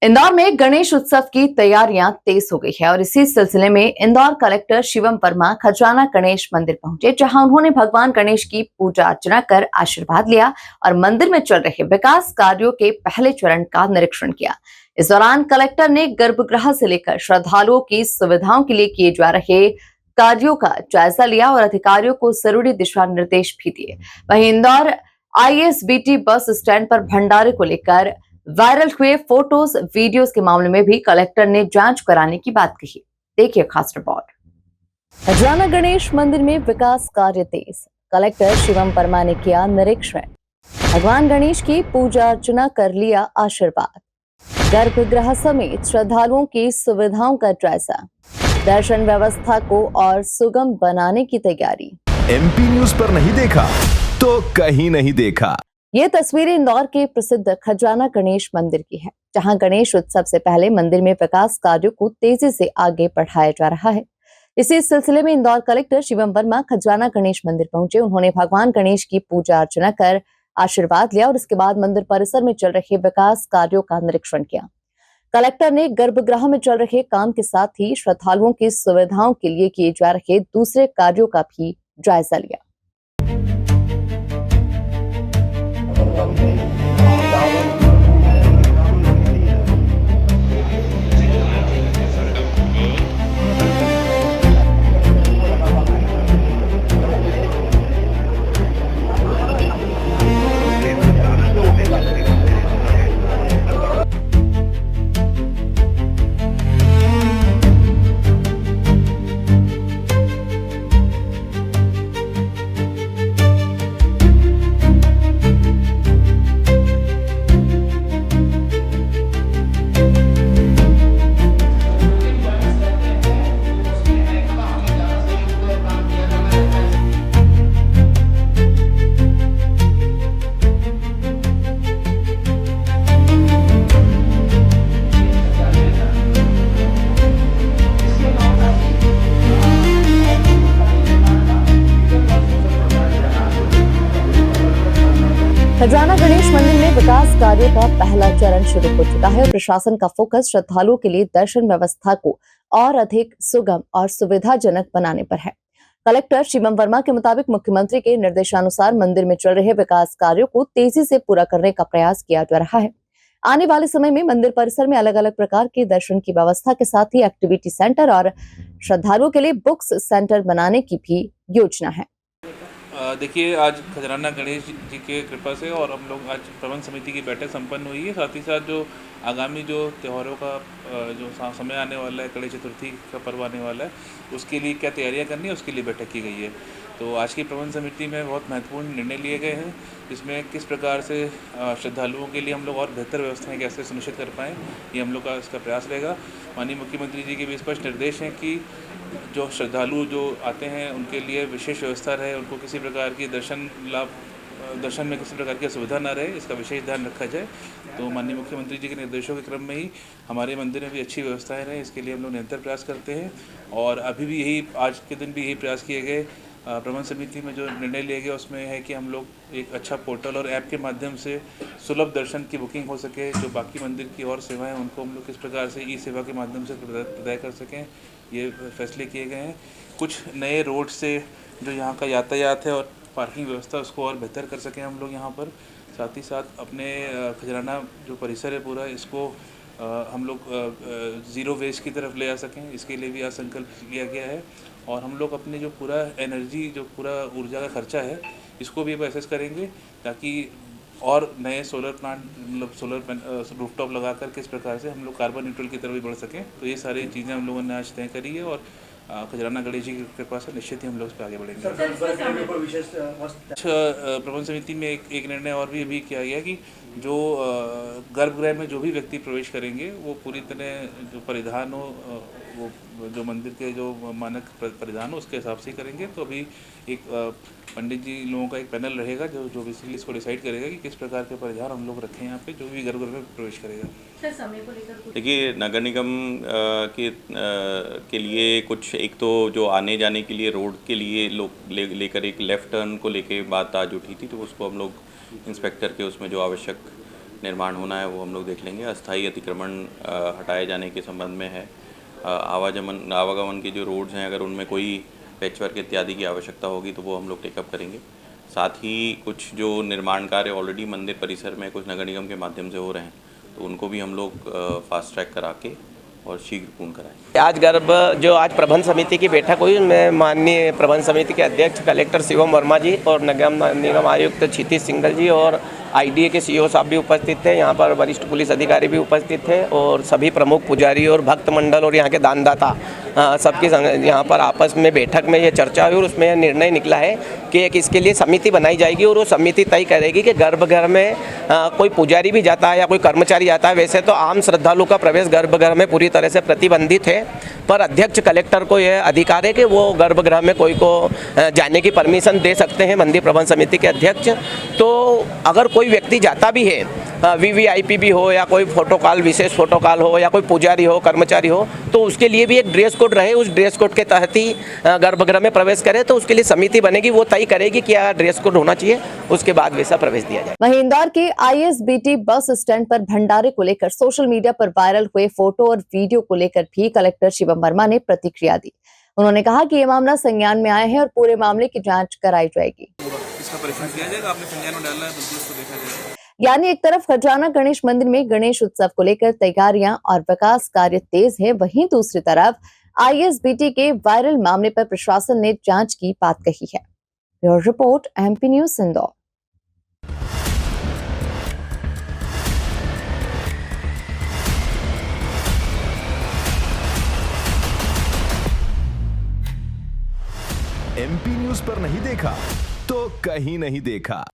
इंदौर में गणेश उत्सव की तैयारियां तेज हो गई है और इसी सिलसिले में इंदौर कलेक्टर शिवम वर्मा खजाना गणेश मंदिर पहुंचे, जहां उन्होंने भगवान गणेश की पूजा अर्चना कर आशीर्वाद लिया और मंदिर में चल रहे विकास कार्यों के पहले चरण का निरीक्षण किया। इस दौरान कलेक्टर ने गर्भगृह से लेकर श्रद्धालुओं की सुविधाओं के लिए किए जा रहे कार्यों का जायजा लिया और अधिकारियों को जरूरी दिशा निर्देश भी दिए। वहीं इंदौर आईएसबीटी बस स्टैंड पर भंडारे को लेकर वायरल हुए फोटोज वीडियोस के मामले में भी कलेक्टर ने जांच कराने की बात कही। देखिए खास रिपोर्ट। खजाना गणेश मंदिर में विकास कार्य तेज, कलेक्टर शिवम वर्मा ने किया निरीक्षण। भगवान गणेश की पूजा अर्चना कर लिया आशीर्वाद। गर्भगृह समेत श्रद्धालुओं की सुविधाओं का जायजा। दर्शन व्यवस्था को और सुगम बनाने की तैयारी। एमपी न्यूज पर नहीं देखा तो कहीं नहीं देखा। ये तस्वीरें इंदौर के प्रसिद्ध खजाना गणेश मंदिर की है, जहां गणेश उत्सव से पहले मंदिर में विकास कार्यों को तेजी से आगे बढ़ाया जा रहा है। इसी सिलसिले में इंदौर कलेक्टर शिवम वर्मा खजाना गणेश मंदिर पहुंचे। उन्होंने भगवान गणेश की पूजा अर्चना कर आशीर्वाद लिया और इसके बाद मंदिर परिसर में चल रहे विकास कार्यों का निरीक्षण किया। कलेक्टर ने गर्भगृह में चल रहे काम के साथ ही श्रद्धालुओं की सुविधाओं के लिए किए जा रहे दूसरे कार्यों का भी जायजा लिया। खजाना गणेश मंदिर में विकास कार्यों का पहला चरण शुरू हो चुका है। प्रशासन का फोकस श्रद्धालुओं के लिए दर्शन व्यवस्था को और अधिक सुगम और सुविधाजनक बनाने पर है। कलेक्टर शिवम वर्मा के मुताबिक मुख्यमंत्री के निर्देशानुसार मंदिर में चल रहे विकास कार्यों को तेजी से पूरा करने का प्रयास किया जा रहा है। आने वाले समय में मंदिर परिसर में अलग अलग प्रकार के दर्शन की व्यवस्था के साथ ही एक्टिविटी सेंटर और श्रद्धालुओं के लिए बुक्स सेंटर बनाने की भी योजना है। देखिए, आज खजराना गणेश जी के कृपा से और हम लोग आज प्रबंध समिति की बैठक संपन्न हुई है। साथ ही साथ जो आगामी जो त्योहारों का जो समय आने वाला है, गणेश चतुर्थी का पर्व आने वाला है, उसके लिए क्या तैयारियां करनी है, उसके लिए बैठक की गई है। तो आज की प्रबंध समिति में बहुत महत्वपूर्ण निर्णय लिए गए हैं, जिसमें किस प्रकार से श्रद्धालुओं के लिए हम लोग और बेहतर व्यवस्थाएं कैसे सुनिश्चित कर पाएँ, ये हम लोग का इसका प्रयास रहेगा। माननीय मुख्यमंत्री जी के भी स्पष्ट निर्देश हैं कि जो श्रद्धालु जो आते हैं उनके लिए विशेष व्यवस्था रहे, उनको किसी प्रकार की दर्शन में किसी प्रकार की असुविधा ना रहे, इसका विशेष ध्यान रखा जाए। तो माननीय मुख्यमंत्री जी के निर्देशों के क्रम में ही हमारे मंदिर में भी अच्छी व्यवस्थाएं रहें, इसके लिए हम लोग निरंतर प्रयास करते हैं। और अभी भी यही, आज के दिन भी यही प्रयास किए गए। प्रबंध समिति में जो निर्णय लिए गए उसमें है कि हम लोग एक अच्छा पोर्टल और ऐप के माध्यम से सुलभ दर्शन की बुकिंग हो सके। जो बाकी मंदिर की और सेवाएं उनको हम लोग किस प्रकार से ई सेवा के माध्यम से प्रदाय कर सकें, ये फैसले किए गए हैं। कुछ नए रोड से जो यहाँ का यातायात है और पार्किंग व्यवस्था, उसको और बेहतर कर सकें हम लोग यहाँ पर। साथ ही साथ अपने खजराना जो परिसर है पूरा, इसको हम लोग ज़ीरो वेस्ट की तरफ ले आ सकें, इसके लिए भी आज संकल्प लिया गया है। और हम लोग अपने जो पूरा एनर्जी, जो पूरा ऊर्जा का खर्चा है, इसको भी अब एसेस करेंगे, ताकि और नए सोलर प्लांट, मतलब सोलर रूफटॉप लगा कर किस प्रकार से हम लोग कार्बन न्यूट्रल की तरफ भी बढ़ सकें। तो ये सारी चीज़ें हम लोगों ने आज तय करी है और खजराना गणेश जी की कृपा से निश्चित ही हम लोग उस पर आगे बढ़ेंगे। प्रबंध समिति में एक निर्णय और भी अभी किया गया कि जो गर्भगृह में जो भी व्यक्ति प्रवेश करेंगे, वो पूरी तरह जो परिधान हो, वो जो मंदिर के जो मानक परिधान हो उसके हिसाब से ही करेंगे। तो अभी एक पंडित जी लोगों का एक पैनल रहेगा जो बेसिकली इसको डिसाइड करेगा कि किस प्रकार के परिधान हम लोग रखें यहाँ पे, जो भी गर्भगृह में प्रवेश करेगा। सर, समय को लेकर देखिए, नगर निगम के लिए कुछ, एक तो जो आने जाने के लिए रोड के लिए लोग लेकर एक लेफ़्ट टर्न को लेके बात आज उठी थी, तो उसको हम लोग इंस्पेक्ट करके उसमें जो आवश्यक निर्माण होना है वो हम लोग देख लेंगे। अस्थायी अतिक्रमण हटाए जाने के संबंध में है। आवागमन के जो रोड्स हैं, अगर उनमें कोई पैचवर्क इत्यादि की आवश्यकता होगी तो वो हम लोग टेकअप करेंगे। साथ ही कुछ जो निर्माण कार्य ऑलरेडी मंदिर परिसर में कुछ नगर निगम के माध्यम से हो रहे हैं, तो उनको भी हम लोग फास्ट ट्रैक करा के और शीघ्र पूर्ण कराएं। आज प्रबंध समिति की बैठक हुई, उनमें माननीय प्रबंध समिति के अध्यक्ष कलेक्टर शिवम वर्मा जी और निगम आयुक्त क्षितिज सिंघल जी और आईडीए के सीईओ साहब भी उपस्थित थे। यहाँ पर वरिष्ठ पुलिस अधिकारी भी उपस्थित थे और सभी प्रमुख पुजारी और भक्त मंडल और यहाँ के दानदाता सबकी यहाँ पर आपस में बैठक में ये चर्चा हुई और उसमें यह निर्णय निकला है कि एक इसके लिए समिति बनाई जाएगी और वो समिति तय करेगी कि गर्भगृह में कोई पुजारी भी जाता है या कोई कर्मचारी जाता है। वैसे तो आम श्रद्धालु का प्रवेश गर्भगृह में पूरी तरह से प्रतिबंधित है, पर अध्यक्ष कलेक्टर को यह अधिकार है कि वो गर्भगृह में कोई को जाने की परमिशन दे सकते हैं, मंदिर प्रबंध समिति के अध्यक्ष। तो अगर कोई व्यक्ति जाता भी है, वीवीआईपी भी हो या कोई फोटोकॉल, विशेष फोटोकॉल हो या कोई पुजारी हो, कर्मचारी हो, तो उसके लिए भी एक ड्रेस कोड रहे, उस ड्रेस कोड के तहत ही गर्भगृह में प्रवेश करे। तो उसके लिए समिति बनेगी, वो तय करेगी कि क्या ड्रेस कोड होना चाहिए, उसके बाद वैसा प्रवेश दिया जाए। वहीं इंदौर के आईएसबीटी बस स्टैंड पर भंडारे को लेकर सोशल मीडिया पर वायरल हुए फोटो और वीडियो को लेकर भी कलेक्टर शिवम वर्मा ने प्रतिक्रिया दी। उन्होंने कहा कि ये मामला संज्ञान में आया है और पूरे मामले की जांच कराई जाएगी। इसका परीक्षण किया जाएगा, आपने संज्ञान में डाला है, बिल्कुल इसको देखा जाएगा। यानी एक तरफ खजाना गणेश मंदिर में गणेश उत्सव को लेकर तैयारियां और विकास कार्य तेज है, वहीं दूसरी तरफ आईएसबीटी के वायरल मामले पर प्रशासन ने जांच की बात कही है। Bureau report, MP news Indore. MP news पर नहीं देखा तो कहीं नहीं देखा।